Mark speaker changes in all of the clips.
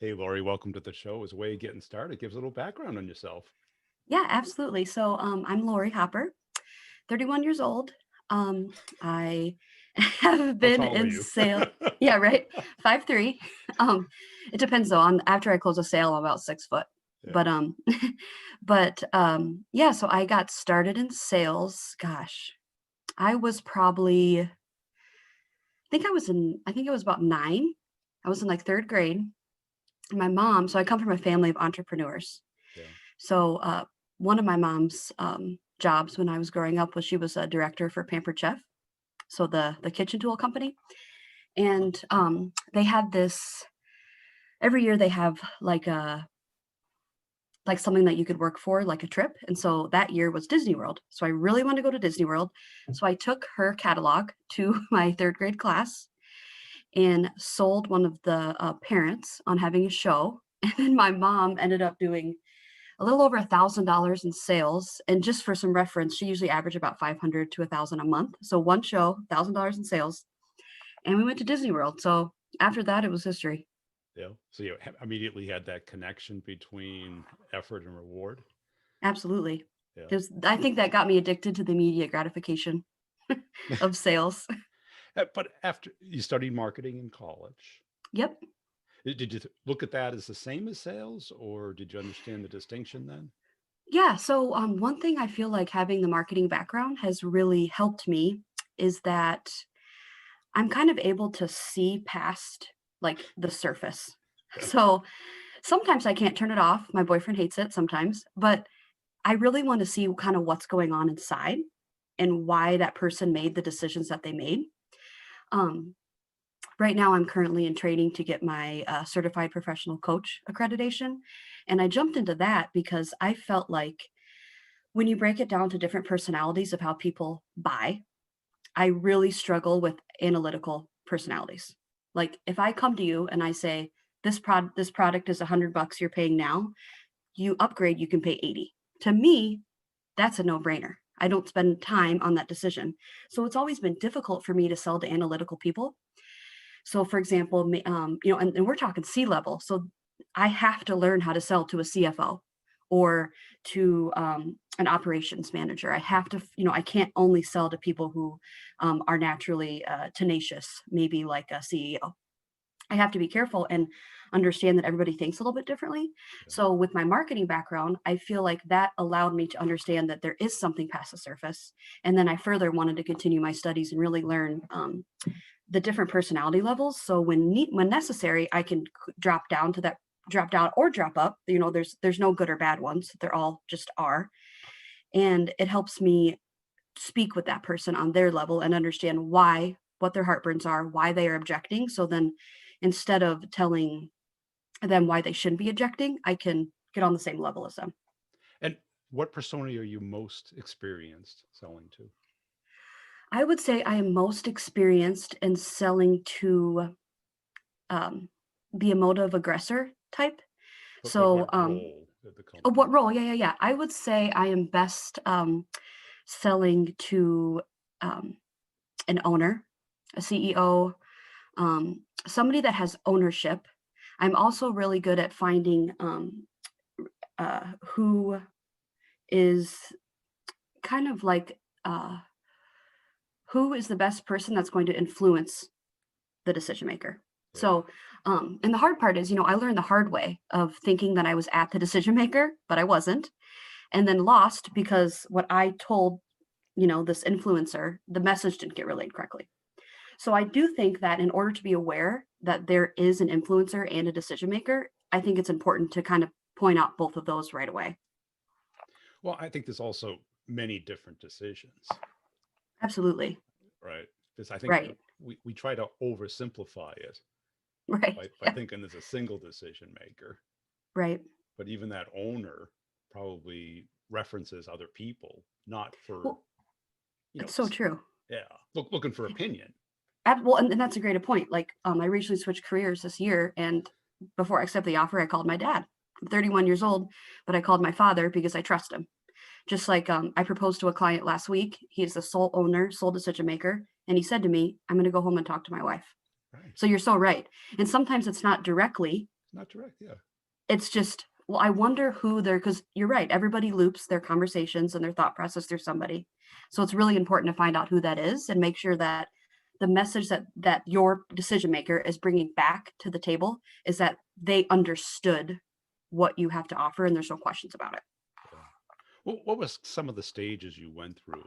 Speaker 1: Hey, Lori, welcome to the show. As a way of getting started, give us a little background on yourself.
Speaker 2: Yeah, absolutely. So I'm Lori Hopper, 31 years old. I have
Speaker 1: How
Speaker 2: been
Speaker 1: tall are
Speaker 2: in
Speaker 1: you?
Speaker 2: sales. Yeah, right. 5'3". Um, it depends though. On after I close a sale, I'm about 6 foot.
Speaker 1: Yeah.
Speaker 2: But yeah. So I got started in sales. Gosh, I was probably. I think it was about 9. I was in like third grade. My mom. So I come from a family of entrepreneurs.
Speaker 1: Yeah.
Speaker 2: So, one of my mom's jobs when I was growing up was she was a director for Pampered Chef, so the kitchen tool company, and they had this every year. They have like something that you could work for, like a trip, and so that year was Disney World. So I really wanted to go to Disney World, so I took her catalog to my third grade class and sold one of the parents on having a show, and then my mom ended up doing a little over $1,000 in sales. And just for some reference, she usually averaged about 500 to 1,000 a month. So one show, $1,000 in sales, and we went to Disney World. So after that, it was history.
Speaker 1: Yeah. So you immediately had that connection between effort and reward.
Speaker 2: Absolutely.
Speaker 1: Yeah.
Speaker 2: Because I think that got me addicted to the immediate gratification of sales.
Speaker 1: But after you studied marketing in college,
Speaker 2: Yep.
Speaker 1: did you look at that as the same as sales, or did you understand the distinction then?
Speaker 2: Yeah. So one thing I feel like having the marketing background has really helped me is that I'm kind of able to see past like the surface.
Speaker 1: Yeah.
Speaker 2: So sometimes I can't turn it off. My boyfriend hates it sometimes, but I really want to see kind of what's going on inside and why that person made the decisions that they made. Um, right now, I'm currently in training to get my certified professional coach accreditation. And I jumped into that because I felt like when you break it down to different personalities of how people buy, I really struggle with analytical personalities. Like if I come to you and I say, this product is $100 you're paying now, you upgrade, you can pay 80. To me, that's a no-brainer. I don't spend time on that decision. So it's always been difficult for me to sell to analytical people. So for example, and we're talking C-level. So I have to learn how to sell to a CFO or to an operations manager. I have to, I can't only sell to people who are naturally tenacious, maybe like a CEO. I have to be careful and understand that everybody thinks a little bit differently.
Speaker 1: Yeah.
Speaker 2: So with my marketing background, I feel like that allowed me to understand that there is something past the surface. And then I further wanted to continue my studies and really learn the different personality levels. So when necessary, I can drop down to that drop down or drop up. There's no good or bad ones. They're all just are. And it helps me speak with that person on their level and understand what their heartburns are, why they are objecting. So then instead of telling them why they shouldn't be objecting, I can get on the same level as them.
Speaker 1: And what persona are you most experienced selling to?
Speaker 2: I would say I am most experienced in selling to um, the emotive aggressor type.
Speaker 1: What
Speaker 2: So,
Speaker 1: role did the
Speaker 2: oh, what
Speaker 1: company?
Speaker 2: role? Yeah, yeah, yeah. I would say I am best selling to um, an owner, a CEO, somebody that has ownership. I'm also really good at finding who is kind of like who is the best person that's going to influence the decision maker.
Speaker 1: Yeah.
Speaker 2: So, and the hard part is, I learned the hard way of thinking that I was at the decision maker, but I wasn't, and then lost because what I told, this influencer, the message didn't get relayed correctly. So I do think that in order to be aware that there is an influencer and a decision maker, I think it's important to kind of point out both of those right away.
Speaker 1: Well, I think there's also many different decisions,
Speaker 2: Absolutely.
Speaker 1: right? Because I think
Speaker 2: Right.
Speaker 1: we try to oversimplify it
Speaker 2: Right.
Speaker 1: by
Speaker 2: Yeah.
Speaker 1: thinking there's a single decision maker,
Speaker 2: Right.
Speaker 1: but even that owner probably references other people, not for,
Speaker 2: Well,
Speaker 1: you know,
Speaker 2: it's so true.
Speaker 1: yeah, looking for opinion.
Speaker 2: Well, and that's a great point. Like, I recently switched careers this year, and before I accepted the offer, I called my dad. I'm 31 years old, but I called my father because I trust him. Just like I proposed to a client last week. He is the sole owner, sole decision maker, and he said to me, "I'm going to go home and talk to my wife."
Speaker 1: Right.
Speaker 2: So you're so right. And sometimes it's not directly.
Speaker 1: Not direct. Yeah.
Speaker 2: It's just, well, I wonder who they're, because you're right, everybody loops their conversations and their thought process through somebody. So it's really important to find out who that is and make sure that the message that your decision maker is bringing back to the table is that they understood what you have to offer and there's no questions about it.
Speaker 1: Yeah. What was some of the stages you went through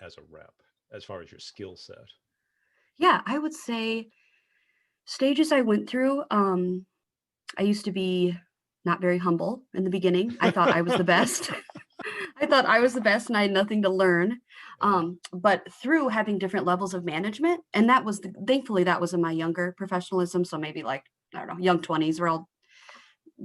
Speaker 1: as a rep, as far as your skill set?
Speaker 2: Yeah, I would say stages I went through, I used to be not very humble in the beginning. I thought I was the best. I thought I was the best and I had nothing to learn.
Speaker 1: Yeah.
Speaker 2: But through having different levels of management, and that was thankfully that was in my younger professionalism. So maybe like, I don't know, young 20s, we're all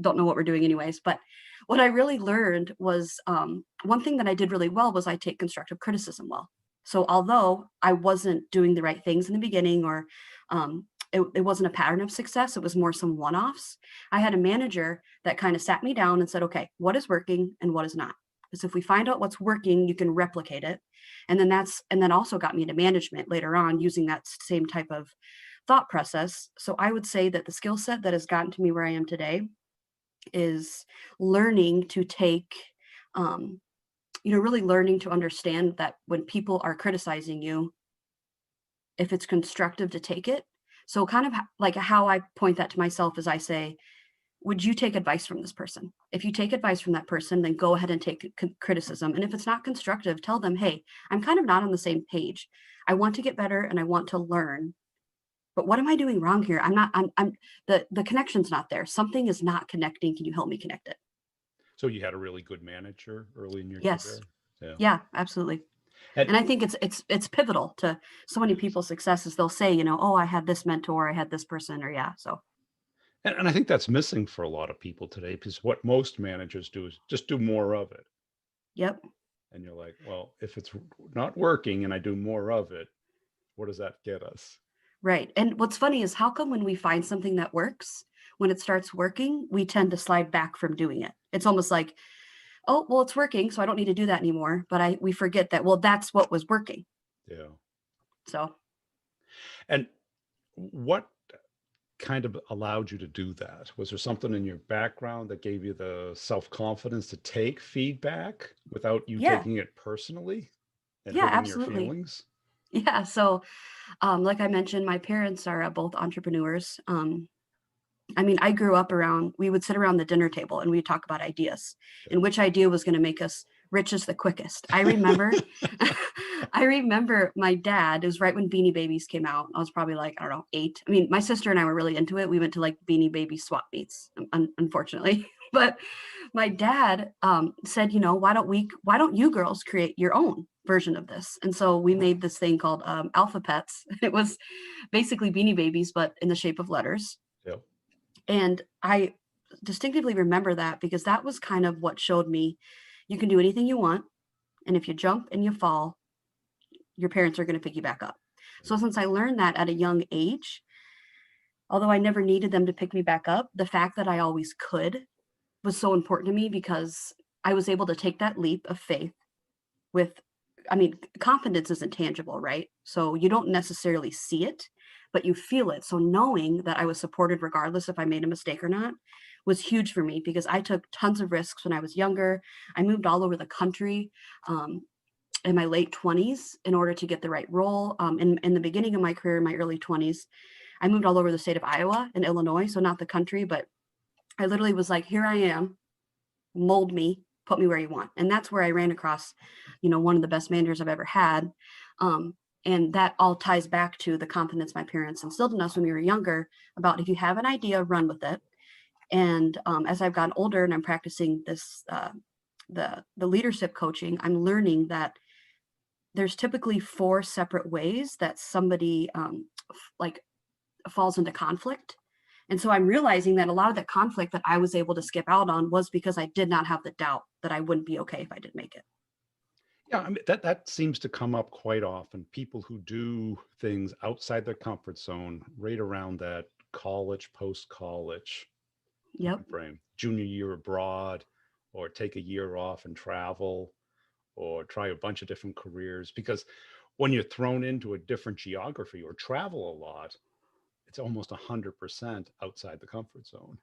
Speaker 2: don't know what we're doing anyways. But what I really learned was one thing that I did really well was I take constructive criticism well. So although I wasn't doing the right things in the beginning or it wasn't a pattern of success, it was more some one-offs. I had a manager that kind of sat me down and said, okay, what is working and what is not? Because if we find out what's working, you can replicate it. And then also got me into management later on using that same type of thought process. So I would say that the skill set that has gotten to me where I am today is learning to take, um, really learning to understand that when people are criticizing you, if it's constructive to take it. So kind of like how I point that to myself is I say, would you take advice from this person? If you take advice from that person, then go ahead and take criticism. And if it's not constructive, tell them, hey, I'm kind of not on the same page. I want to get better and I want to learn. But what am I doing wrong here? I'm the connection's not there. Something is not connecting. Can you help me connect it?
Speaker 1: So you had a really good manager early in your
Speaker 2: Yes.
Speaker 1: career. Yeah.
Speaker 2: Yeah, absolutely.
Speaker 1: And
Speaker 2: And I think it's pivotal to so many
Speaker 1: yes.
Speaker 2: people's successes. They'll say, oh, I had this mentor, I had this person, or yeah. So
Speaker 1: And I think that's missing for a lot of people today because what most managers do is just do more of it.
Speaker 2: yep.
Speaker 1: And you're like, well, if it's not working and I do more of it, what does that get us?
Speaker 2: Right. And what's funny is how come when we find something that works, when it starts working, we tend to slide back from doing it. It's almost like, oh, well, it's working, so I don't need to do that anymore. But we forget that, well, that's what was working.
Speaker 1: Yeah.
Speaker 2: So
Speaker 1: And what kind of allowed you to do that? Was there something in your background that gave you the self-confidence to take feedback without you
Speaker 2: yeah,
Speaker 1: taking it personally and
Speaker 2: yeah,
Speaker 1: hurting your
Speaker 2: absolutely.
Speaker 1: feelings?
Speaker 2: Yeah. So like I mentioned, my parents are both entrepreneurs. I mean, I grew up around, we would sit around the dinner table and we'd talk about ideas and which idea was going to make us richest the quickest. I remember, I remember my dad, it was right when Beanie Babies came out. I was probably like, I don't know, 8. I mean, my sister and I were really into it. We went to like Beanie Baby swap meets, unfortunately. But my dad said, why don't you girls create your own version of this? And so we made this thing called Alpha Pets. It was basically Beanie Babies, but in the shape of letters.
Speaker 1: Yep.
Speaker 2: And I distinctively remember that because that was kind of what showed me you can do anything you want. And if you jump and you fall, your parents are going to pick you back up. So since I learned that at a young age, although I never needed them to pick me back up, the fact that I always could was so important to me because I was able to take that leap of faith with, I mean, confidence isn't tangible, right? So you don't necessarily see it, but you feel it. So knowing that I was supported regardless if I made a mistake or not was huge for me because I took tons of risks when I was younger. I moved all over the country in my late 20s in order to get the right role. In the beginning of my career, in my early 20s, I moved all over the state of Iowa and Illinois. So not the country, but I literally was like, here I am, mold me, put me where you want. And that's where I ran across, one of the best managers I've ever had. And that all ties back to the confidence my parents instilled in us when we were younger about if you have an idea, run with it. And as I've gotten older and I'm practicing this, the leadership coaching, I'm learning that there's typically 4 separate ways that somebody like falls into conflict. And so I'm realizing that a lot of the conflict that I was able to skip out on was because I did not have the doubt that I wouldn't be okay if I didn't make it.
Speaker 1: Yeah, I mean that seems to come up quite often. People who do things outside their comfort zone, right around that college, post-college
Speaker 2: Yep.
Speaker 1: time frame, junior year abroad, or take a year off and travel, or try a bunch of different careers. Because when you're thrown into a different geography or travel a lot, it's almost 100% outside the comfort zone.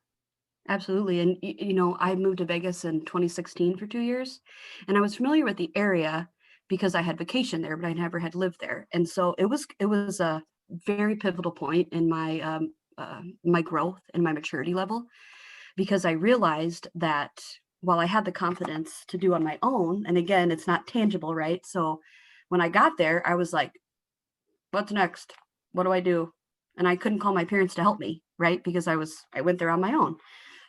Speaker 2: Absolutely. And, I moved to Vegas in 2016 for 2 years, and I was familiar with the area because I had vacation there, but I never had lived there. And so it was a very pivotal point in my growth and my maturity level, because I realized that while I had the confidence to do on my own, and again, it's not tangible, right? So when I got there, I was like, what's next? What do I do? And I couldn't call my parents to help me, right? Because I went there on my own.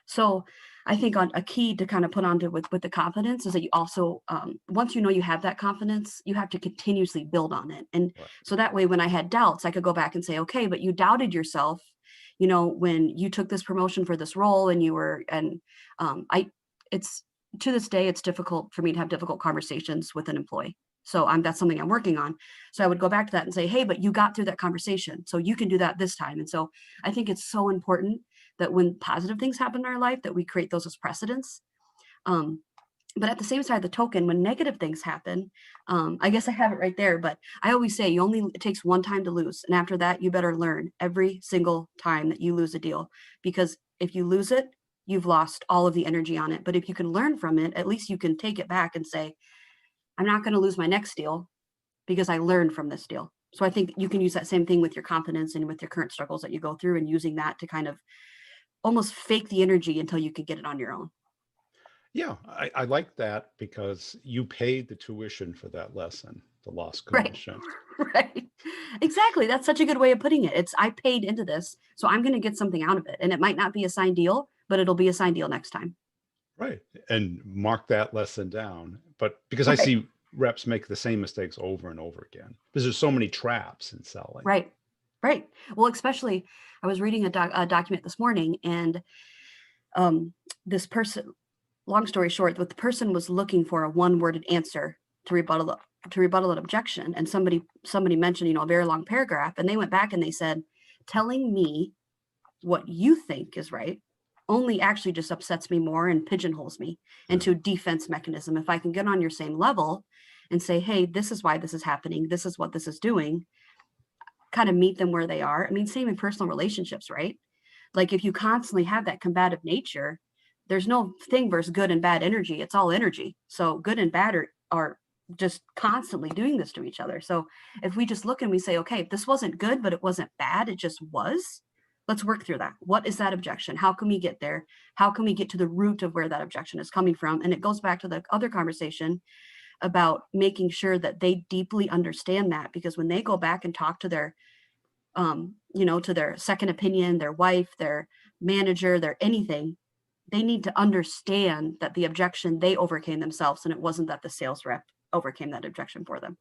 Speaker 2: So I think on a key to kind of put onto with the confidence is that you also, once you know you have that confidence, you have to continuously build on it. And
Speaker 1: Right.
Speaker 2: so that way, when I had doubts, I could go back and say, okay, but you doubted yourself, when you took this promotion for this role and you were, and it's to this day, it's difficult for me to have difficult conversations with an employee. So that's something I'm working on. So I would go back to that and say, hey, but you got through that conversation, so you can do that this time. And so I think it's so important that when positive things happen in our life, that we create those as precedents. Um, but at the same side of the token, when negative things happen, I guess I have it right there, but I always say it takes one time to lose. And after that, you better learn every single time that you lose a deal, because if you lose it, you've lost all of the energy on it. But if you can learn from it, at least you can take it back and say, I'm not going to lose my next deal because I learned from this deal. So I think you can use that same thing with your confidence and with your current struggles that you go through, and using that to kind of almost fake the energy until you can get it on your own.
Speaker 1: Yeah, I like that because you paid the tuition for that lesson, the lost
Speaker 2: Right.
Speaker 1: commission.
Speaker 2: Right. Exactly. That's such a good way of putting it. It's I paid into this, so I'm going to get something out of it. And it might not be a signed deal, but it'll be a signed deal next time.
Speaker 1: Right. And mark that lesson down. But because I
Speaker 2: Right.
Speaker 1: see reps make the same mistakes over and over again, because there's so many traps in selling.
Speaker 2: Right. Right. Well, especially I was reading a document this morning, and um, this person, long story short, what the person was looking for a one-worded answer to rebuttal an objection, and somebody mentioned, a very long paragraph, and they went back and they said, telling me what you think is right only actually just upsets me more and pigeonholes me
Speaker 1: Yeah.
Speaker 2: into a defense mechanism. If I can get on your same level and say, hey, this is why this is happening, this is what this is doing, kind of meet them where they are. I mean, same in personal relationships, right? Like if you constantly have that combative nature, there's no thing versus good and bad energy. It's all energy. So good and bad are just constantly doing this to each other. So if we just look and we say, okay, this wasn't good, but it wasn't bad, it just was. Let's work through that. What is that objection? How can we get there? How can we get to the root of where that objection is coming from? And it goes back to the other conversation about making sure that they deeply understand that, because when they go back and talk to their to their second opinion, their wife, their manager, their anything, they need to understand that the objection they overcame themselves, and it wasn't that the sales rep overcame that objection for them.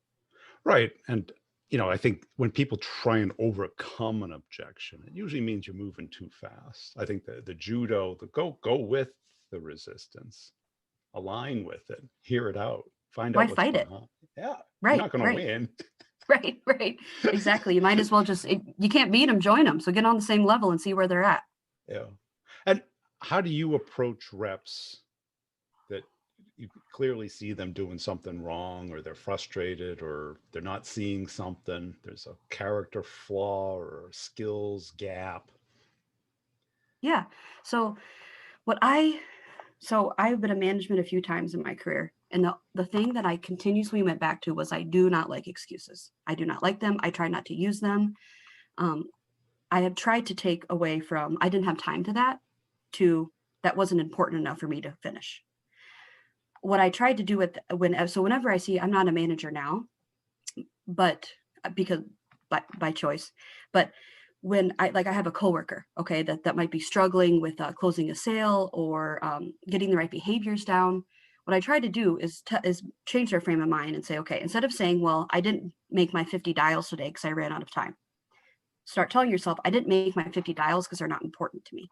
Speaker 1: Right. And, I think when people try and overcome an objection, it usually means you're moving too fast. I think the judo, the go with the resistance, align with it, hear it out, find
Speaker 2: Why
Speaker 1: out what's
Speaker 2: fight
Speaker 1: going
Speaker 2: it?
Speaker 1: on. Yeah. You're
Speaker 2: Right,
Speaker 1: not going to
Speaker 2: right,
Speaker 1: win.
Speaker 2: right, right. Exactly. You might as well you can't beat them, join them. So get on the same level and see where they're at.
Speaker 1: Yeah. And how do you approach reps that you clearly see them doing something wrong, or they're frustrated, or they're not seeing something? There's a character flaw or a skills gap.
Speaker 2: Yeah. So what I So I've been in management a few times in my career. And the thing that I continuously went back to was I do not like excuses. I do not like them. I try not to use them. Um, I have tried to take away from, I didn't have time to to that wasn't important enough for me to finish. What I tried to do whenever I see, I'm not a manager now, but because by choice, but when I have a coworker, okay, that might be struggling with closing a sale or getting the right behaviors down. What I try to do is change their frame of mind and say, okay, instead of saying, well, I didn't make my 50 dials today because I ran out of time, start telling yourself, I didn't make my 50 dials because they're not important to me.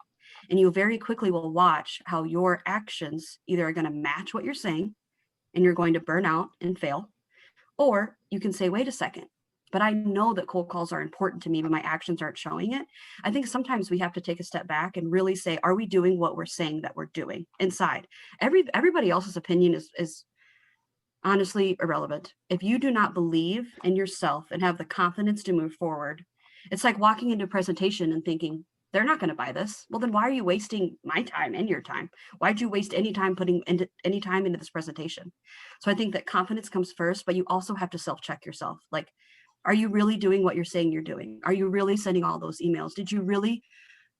Speaker 2: And you very quickly will watch how your actions either are going to match what you're saying and you're going to burn out and fail, or you can say, wait a second, but I know that cold calls are important to me, but my actions aren't showing it. I think sometimes we have to take a step back and really say, are we doing what we're saying that we're doing inside? Everybody else's opinion is honestly irrelevant. If you do not believe in yourself and have the confidence to move forward, It's like walking into a presentation and thinking, they're not going to buy this. Well, then why are you wasting my time and your time? Why'd you waste any time putting any time into this presentation? So I think that confidence comes first, but you also have to self-check yourself. Like, are you really doing what you're saying you're doing? Are you really sending all those emails? Did you really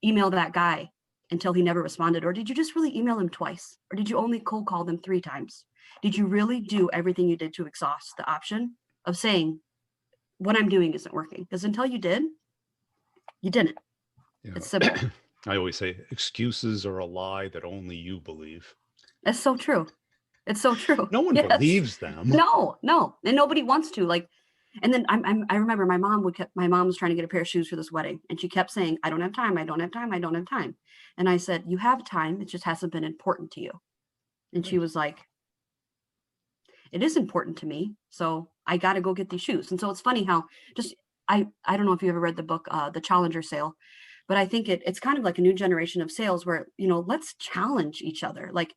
Speaker 2: email that guy until he never responded? Or did you just really email him twice? Or did you only cold call them 3 times? Did you really do everything you did to exhaust the option of saying, what I'm doing isn't working? Because until you did, you didn't.
Speaker 1: You
Speaker 2: It's
Speaker 1: know,
Speaker 2: simple.
Speaker 1: I always say excuses are a lie that only you believe.
Speaker 2: That's so true. It's so true.
Speaker 1: No one
Speaker 2: Yes.
Speaker 1: believes them.
Speaker 2: No, no. And nobody wants to. Like, and then I remember my mom was trying to get a pair of shoes for this wedding. And she kept saying, I don't have time. I don't have time. I don't have time. And I said, you have time. It just hasn't been important to you. And she
Speaker 1: Right.
Speaker 2: was like, it is important to me. So I got to go get these shoes. And so it's funny how just, I don't know if you ever read the book, The Challenger Sale, but I think it's kind of like a new generation of sales where, let's challenge each other. Like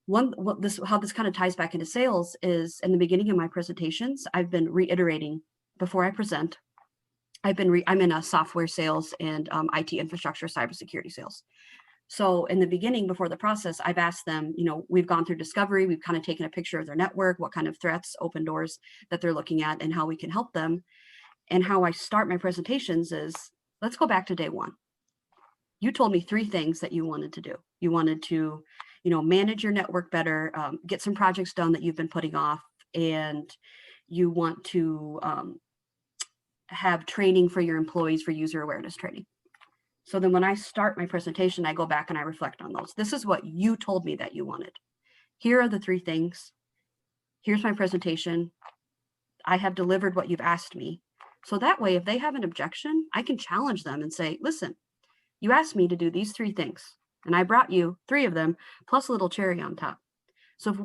Speaker 2: how this kind of ties back into sales is in the beginning of my presentations, I've been reiterating before I present. I'm in a software sales and IT infrastructure, cybersecurity sales. So in the beginning, before the process, I've asked them, we've gone through discovery, we've kind of taken a picture of their network, what kind of threats, open doors that they're looking at, and how we can help them. And how I start my presentations is, let's go back to day one. You told me 3 things that you wanted to do. You wanted to, manage your network better, get some projects done that you've been putting off, and you want to have training for your employees for user awareness training. So then when I start my presentation, I go back and I reflect on those. This is what you told me that you wanted. Here are the 3 things. Here's my presentation. I have delivered what you've asked me. So that way, if they have an objection, I can challenge them and say, listen, you asked me to do these 3 things, and I brought you 3 of them, plus a little cherry on top. So if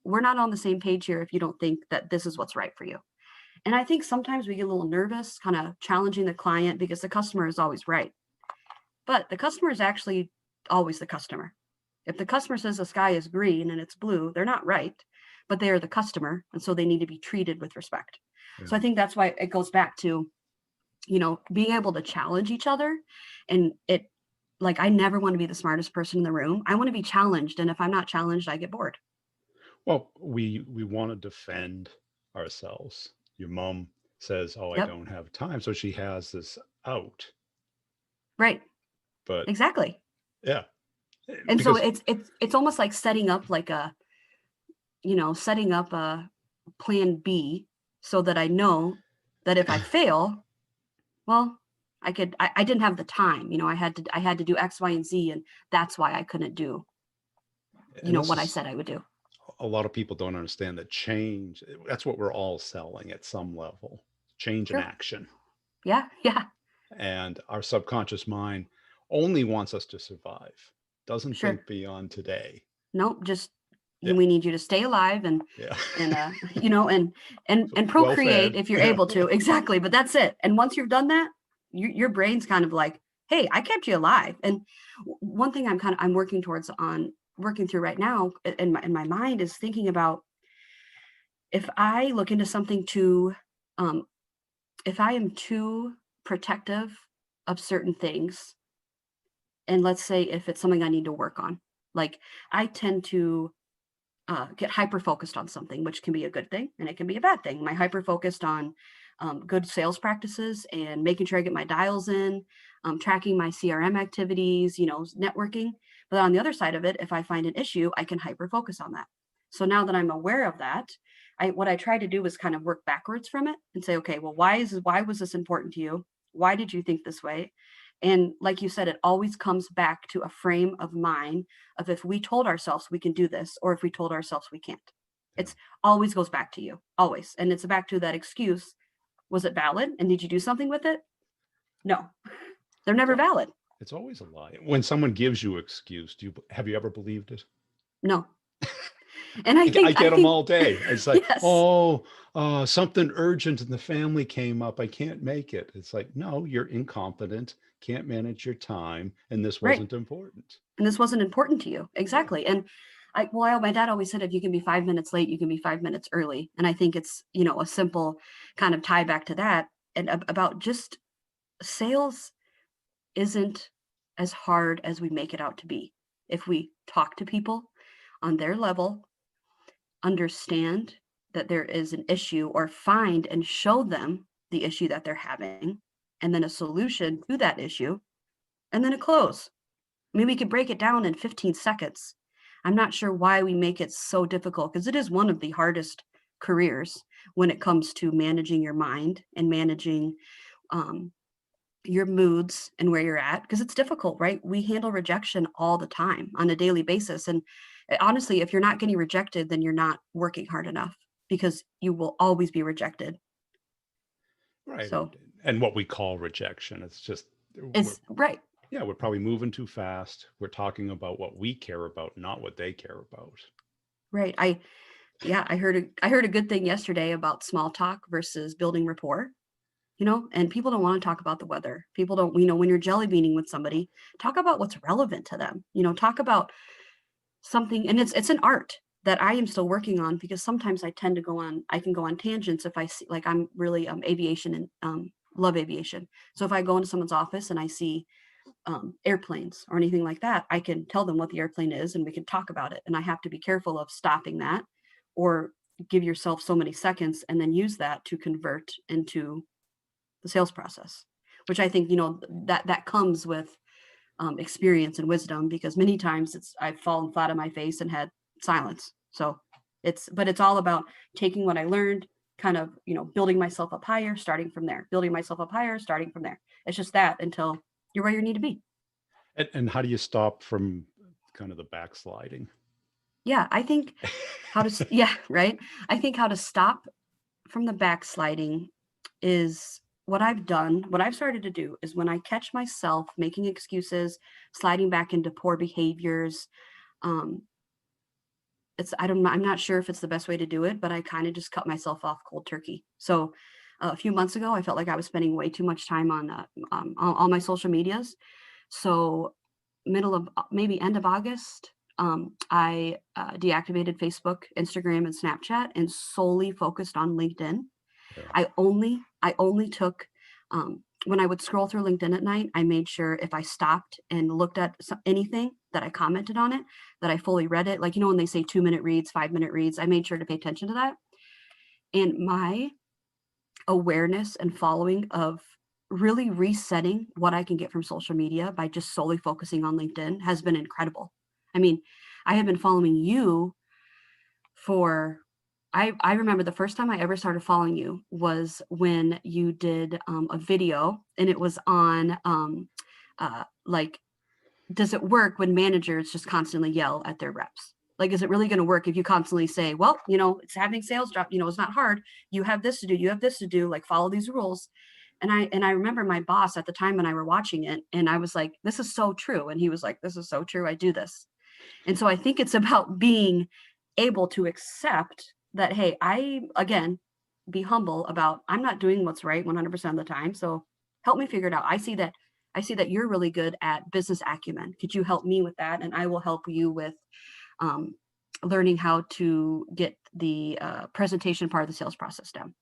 Speaker 2: we're not on the same page here if you don't think that this is what's right for you. And I think sometimes we get a little nervous, kind of challenging the client because the customer is always right. But the customer is actually always the customer. If the customer says the sky is green and it's blue, they're not right, but they are the customer. And so they need to be treated with respect.
Speaker 1: Yeah.
Speaker 2: So I think that's why it goes back to, being able to challenge each other. And I never want to be the smartest person in the room. I want to be challenged. And if I'm not challenged, I get bored.
Speaker 1: Well, we want to defend ourselves. Your mom says, "Oh, I
Speaker 2: Yep.
Speaker 1: don't have time," so she has this out.
Speaker 2: Right.
Speaker 1: But
Speaker 2: Exactly.
Speaker 1: yeah,
Speaker 2: And so
Speaker 1: because
Speaker 2: it's almost like setting up a plan B so that I know that if I fail, well, I didn't have the time. I had to do X, Y, and Z, and that's why I couldn't do,
Speaker 1: and this
Speaker 2: what I
Speaker 1: is
Speaker 2: said I would do.
Speaker 1: a lot of people don't understand that change. That's what we're all selling at some level. Change and
Speaker 2: True.
Speaker 1: action.
Speaker 2: Yeah. Yeah.
Speaker 1: And our subconscious mind only wants us to survive. Doesn't
Speaker 2: Sure.
Speaker 1: think beyond today.
Speaker 2: Nope. Just
Speaker 1: Yeah.
Speaker 2: we need you to stay alive and
Speaker 1: Yeah.
Speaker 2: and
Speaker 1: Well
Speaker 2: procreate
Speaker 1: fed.
Speaker 2: if you're
Speaker 1: Yeah.
Speaker 2: able to. Exactly. But that's it. And once you've done that, your brain's kind of like, hey, I kept you alive. And one thing I'm working through right now in my mind is thinking about, if I look into something if I am too protective of certain things, and let's say if it's something I need to work on, like I tend to get hyper focused on something, which can be a good thing and it can be a bad thing. My hyper focused on good sales practices and making sure I get my dials in, tracking my CRM activities, networking. But on the other side of it, if I find an issue, I can hyper focus on that. So now that I'm aware of that, what I try to do is kind of work backwards from it and say, okay, well, why was this important to you? Why did you think this way? And like you said, it always comes back to a frame of mind of if we told ourselves we can do this, or if we told ourselves we can't.
Speaker 1: Yeah.
Speaker 2: It's always goes back to you, always. And it's back to that excuse. Was it valid? And did you do something with it? No, they're never valid.
Speaker 1: It's always a lie. When someone gives you excuse, have you ever believed it?
Speaker 2: No. And I
Speaker 1: get them all day. It's like,
Speaker 2: yes.
Speaker 1: Something urgent in the family came up. I can't make it. It's like, no, you're incompetent, can't manage your time, and this wasn't important.
Speaker 2: And this wasn't important to you. Exactly. And my dad always said, if you can be 5 minutes late, you can be 5 minutes early. And I think it's, a simple kind of tie back to that. and about just sales isn't as hard as we make it out to be. If we talk to people on their level, understand that there is an issue, or find and show them the issue that they're having, and then a solution to that issue, and then a close. I mean, we could break it down in 15 seconds. I'm not sure why we make it so difficult, because it is one of the hardest careers when it comes to managing your mind and managing um, your moods and where you're at, because it's difficult, right? We handle rejection all the time on a daily basis. And honestly, if you're not getting rejected, then you're not working hard enough, because you will always be rejected.
Speaker 1: Right.
Speaker 2: So
Speaker 1: And what we call rejection, it's just, we're,
Speaker 2: it's right.
Speaker 1: yeah, we're probably moving too fast. We're talking about what we care about, not what they care about.
Speaker 2: Right. I heard a good thing yesterday about small talk versus building rapport. And people don't want to talk about the weather. People don't, when you're jelly beaning with somebody, talk about what's relevant to them. Talk about something, and it's an art that I am still working on, because sometimes I can go on tangents if I see, like, I'm really aviation and love aviation. So if I go into someone's office and I see airplanes or anything like that, I can tell them what the airplane is and we can talk about it. And I have to be careful of stopping that, or give yourself so many seconds and then use that to convert into the sales process, which I think, that comes with experience and wisdom, because many times I've fallen flat on my face and had silence. So but it's all about taking what I learned, kind of, building myself up higher, starting from there, building myself up higher, starting from there. It's just that until you're where you need to be.
Speaker 1: And how do you stop from kind of the backsliding?
Speaker 2: Yeah, I think yeah, right. I think how to stop from the backsliding is what I've started to do is, when I catch myself making excuses, sliding back into poor behaviors, um, I'm not sure if it's the best way to do it, but I kind of just cut myself off cold turkey. So a few months ago, I felt like I was spending way too much time on all my social medias. So middle of maybe end of August, I deactivated Facebook, Instagram, and Snapchat, and solely focused on LinkedIn.
Speaker 1: Yeah.
Speaker 2: I only took, when I would scroll through LinkedIn at night, I made sure if I stopped and looked at anything, that I commented on it, that I fully read it. Like, when they say 2-minute reads, 5-minute reads, I made sure to pay attention to that. And my awareness and following of really resetting what I can get from social media by just solely focusing on LinkedIn has been incredible. I mean, I have been following you for I remember the first time I ever started following you was when you did a video, and it was on like, does it work when managers just constantly yell at their reps? Like, is it really going to work if you constantly say, well, it's having sales drop, it's not hard. You have this to do, you have this to do, like, follow these rules. And I remember my boss at the time and I were watching it, and I was like, this is so true. And he was like, this is so true. I do this. And so I think it's about being able to accept that, hey, again, be humble about, I'm not doing what's right 100% of the time. So help me figure it out. I see that you're really good at business acumen. Could you help me with that? And I will help you with um, learning how to get the presentation part of the sales process down.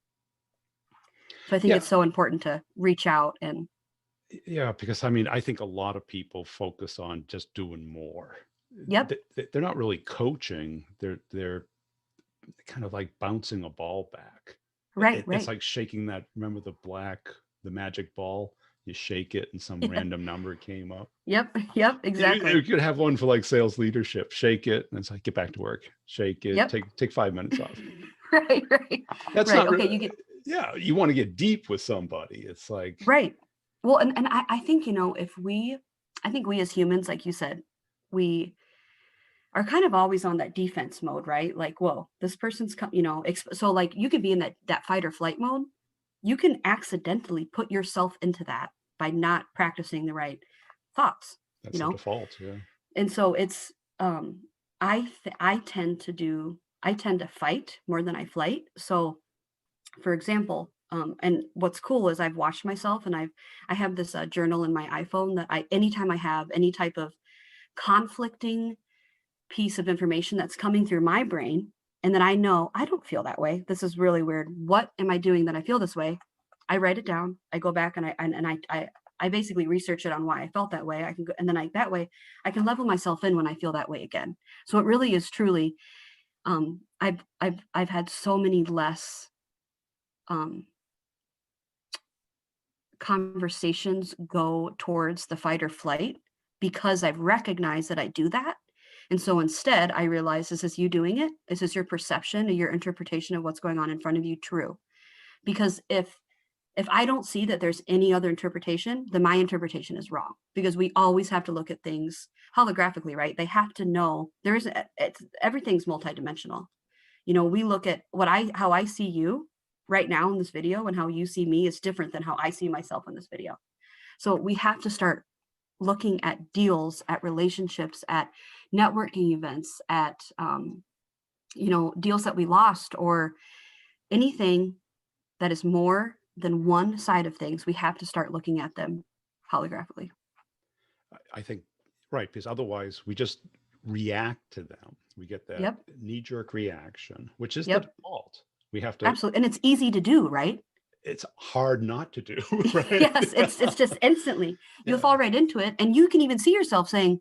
Speaker 2: So I think
Speaker 1: Yeah.
Speaker 2: it's so important to reach out and
Speaker 1: Yeah, because I mean, I think a lot of people focus on just doing more.
Speaker 2: yep,
Speaker 1: They're not really coaching. They're kind of like bouncing a ball back.
Speaker 2: right,
Speaker 1: It's
Speaker 2: right.
Speaker 1: like shaking that. Remember the magic ball? You shake it, and some
Speaker 2: Yeah.
Speaker 1: random number came up.
Speaker 2: Yep,
Speaker 1: You
Speaker 2: exactly.
Speaker 1: could have one for like sales leadership. Shake it, and it's like, get back to work. Shake it.
Speaker 2: Yep.
Speaker 1: Take 5 minutes off.
Speaker 2: Right, right,
Speaker 1: That's
Speaker 2: right.
Speaker 1: not.
Speaker 2: Okay, you get
Speaker 1: Yeah, you want to get deep with somebody. It's like,
Speaker 2: right. Well, and I think, I think we as humans, like you said, we are kind of always on that defense mode, right? Like, whoa, this person's so, like, you could be in that fight or flight mode. You can accidentally put yourself into that by not practicing the right thoughts, you
Speaker 1: that's the
Speaker 2: know?
Speaker 1: default. Yeah.
Speaker 2: And so it's I tend to fight more than I flight. So for example, and what's cool is I've watched myself, and I have this journal in my iPhone that anytime I have any type of conflicting piece of information that's coming through my brain, and then I know I don't feel that way. This is really weird. What am I doing that I feel this way? I write it down. I go back and I basically research it on why I felt that way. I can go, and then that way I can level myself in when I feel that way again. So it really is truly, I've had so many less um, conversations go towards the fight or flight because I've recognized that I do that. And so instead, I realize, is this you doing it? Is this your perception or your interpretation of what's going on in front of you true? Because if I don't see that there's any other interpretation, then my interpretation is wrong. Because we always have to look at things holographically, right? They have to know there is everything's multidimensional. You know, we look at how I see you right now in this video and how you see me is different than how I see myself in this video. So we have to start looking at deals, at relationships, at networking events, at deals that we lost, or anything that is more than one side of things. We have to start looking at them holographically.
Speaker 1: I think, right, because otherwise we just react to them. We get that
Speaker 2: Yep.
Speaker 1: knee-jerk reaction, which is the
Speaker 2: Yep.
Speaker 1: default. We have to,
Speaker 2: Absolutely. And it's easy to do, right?
Speaker 1: it's hard not to do, right?
Speaker 2: Yes, it's just instantly. You'll
Speaker 1: Yeah.
Speaker 2: fall right into it. And you can even see yourself saying,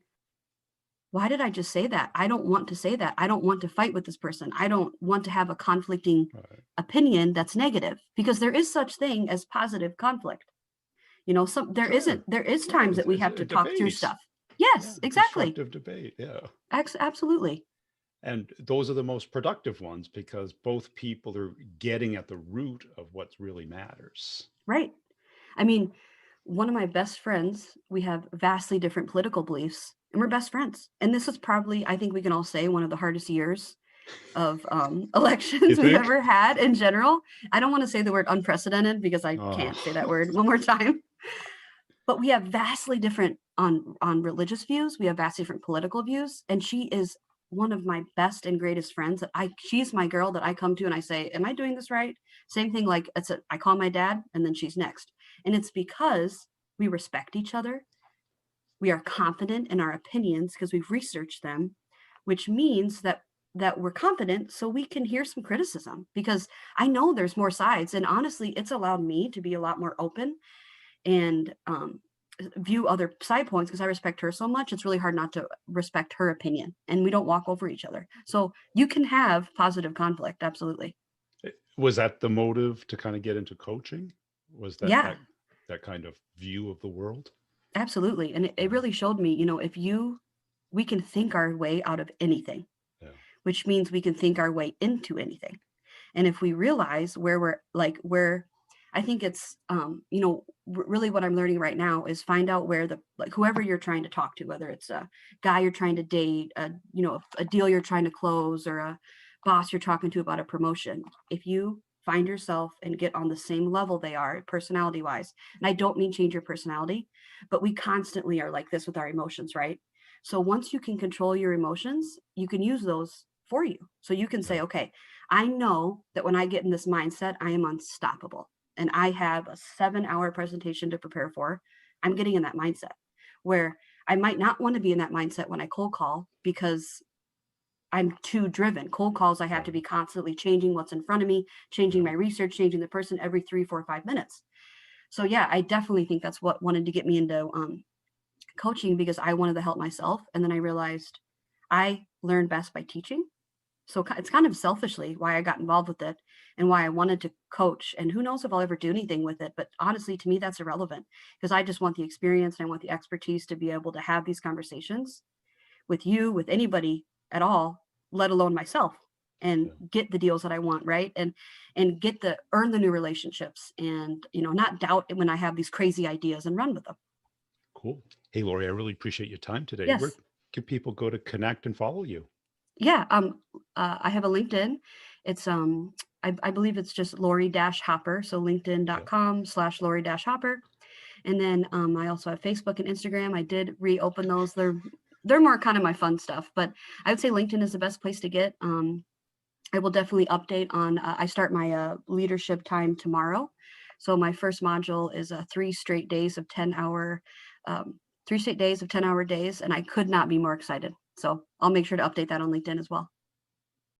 Speaker 2: why did I just say that? I don't want to say that. I don't want to fight with this person. I don't want to have a conflicting
Speaker 1: Right.
Speaker 2: opinion that's negative, because there is such thing as positive conflict. You know, there
Speaker 1: Sure.
Speaker 2: is
Speaker 1: Yeah,
Speaker 2: times that we
Speaker 1: it's
Speaker 2: have
Speaker 1: a
Speaker 2: to talk through
Speaker 1: debate.
Speaker 2: stuff.
Speaker 1: Yeah,
Speaker 2: Yes, exactly.
Speaker 1: constructive debate. Yeah.
Speaker 2: Absolutely.
Speaker 1: And those are the most productive ones because both people are getting at the root of what really matters.
Speaker 2: Right. I mean, one of my best friends, we have vastly different political beliefs, and we're best friends. And this is probably, I think we can all say, one of the hardest years of
Speaker 1: You
Speaker 2: elections we've
Speaker 1: think?
Speaker 2: ever had in general. I don't want to say the word unprecedented because I
Speaker 1: Oh,
Speaker 2: can't say that word one more time. But we have vastly different on religious views. We have vastly different political views, and she is one of my best and greatest friends. She's my girl that I come to and I say, "Am I doing this right?" Same thing, like I call my dad, and then she's next, and it's because we respect each other. We are confident in our opinions because we've researched them, which means that we're confident so we can hear some criticism, because I know there's more sides, and honestly, it's allowed me to be a lot more open and view other side points because I respect her so much. It's really hard not to respect her opinion, and we don't walk over each other. So you can have positive conflict. Absolutely.
Speaker 1: was that the motive to kind of get into coaching? Was that
Speaker 2: Yeah,
Speaker 1: that kind of view of the world?
Speaker 2: absolutely. And it
Speaker 1: Yeah.
Speaker 2: really showed me, we can think our way out of anything,
Speaker 1: Yeah.
Speaker 2: which means we can think our way into anything. And if we realize where I think it's, really what I'm learning right now is find out where whoever you're trying to talk to, whether it's a guy you're trying to date, a deal you're trying to close, or a boss you're talking to about a promotion. If you find yourself and get on the same level they are personality wise, and I don't mean change your personality, but we constantly are like this with our emotions, right? So once you can control your emotions, you can use those for you. So you can
Speaker 1: Yeah.
Speaker 2: say, okay, I know that when I get in this mindset, I am unstoppable and I have a 7-hour presentation to prepare for. I'm getting in that mindset where I might not want to be in that mindset when I cold call because I'm too driven. Cold calls, I have to
Speaker 1: Right.
Speaker 2: be constantly changing what's in front of me, changing
Speaker 1: Yeah.
Speaker 2: my research, changing the person every 3, 4, 5 minutes. So yeah, I definitely think that's what wanted to get me into coaching, because I wanted to help myself. And then I realized I learn best by teaching. So it's kind of selfishly why I got involved with it and why I wanted to coach. And who knows if I'll ever do anything with it. But honestly, to me, that's irrelevant because I just want the experience and I want the expertise to be able to have these conversations with you, with anybody at all, let alone myself, and
Speaker 1: Yeah.
Speaker 2: get the deals that I want, right? And earn the new relationships, and not doubt when I have these crazy ideas and run with them.
Speaker 1: Cool. Hey, Lori, I really appreciate your time today. Where
Speaker 2: Yes.
Speaker 1: can people go to connect and follow you?
Speaker 2: Yeah. I have a LinkedIn. It's I believe it's just Lori-Hopper. So
Speaker 1: Yeah.
Speaker 2: linkedin.com/Lori-Hopper. And then I also have Facebook and Instagram. I did reopen those. They're more kind of my fun stuff, but I would say LinkedIn is the best place to get. I will definitely update on. I start my leadership time tomorrow, so my first module is 3 straight days of 10-hour days, and I could not be more excited. So I'll make sure to update that on LinkedIn as well.